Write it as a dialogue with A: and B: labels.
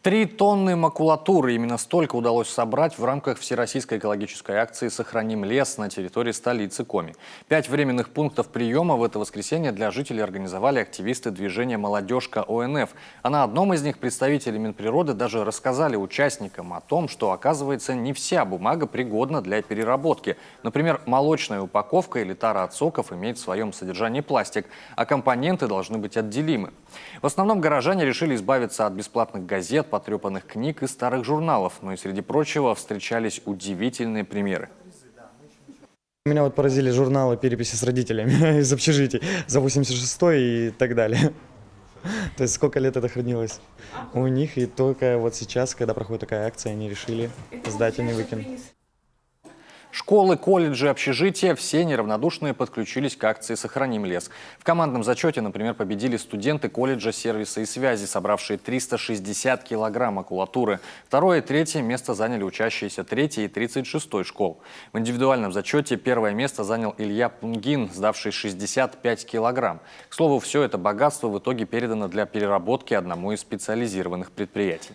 A: 3 тонны макулатуры. Именно столько удалось собрать в рамках всероссийской экологической акции «Сохраним лес» на территории столицы Коми. 5 временных пунктов приема в это воскресенье для жителей организовали активисты движения «Молодежка ОНФ». А на одном из них представители Минприроды даже рассказали участникам о том, что, оказывается, не вся бумага пригодна для переработки. Например, молочная упаковка или тара от соков имеет в своем содержании пластик, а компоненты должны быть отделимы. В основном горожане решили избавиться от бесплатных газет, потрепанных книг и старых журналов. Но и среди прочего встречались удивительные примеры.
B: Меня вот поразили журналы переписи с родителями из общежитий за 86-й и так далее. То есть сколько лет это хранилось у них, и только вот сейчас, когда проходит такая акция, они решили сдать и не выкинуть.
A: Школы, колледжи, общежития – все неравнодушные подключились к акции «Сохраним лес». В командном зачете, например, победили студенты колледжа сервиса и связи, собравшие 360 килограмм макулатуры. Второе и третье место заняли учащиеся 3-й и 36-й школ. В индивидуальном зачете первое место занял Илья Пунгин, сдавший 65 килограмм. К слову, все это богатство в итоге передано для переработки одному из специализированных предприятий.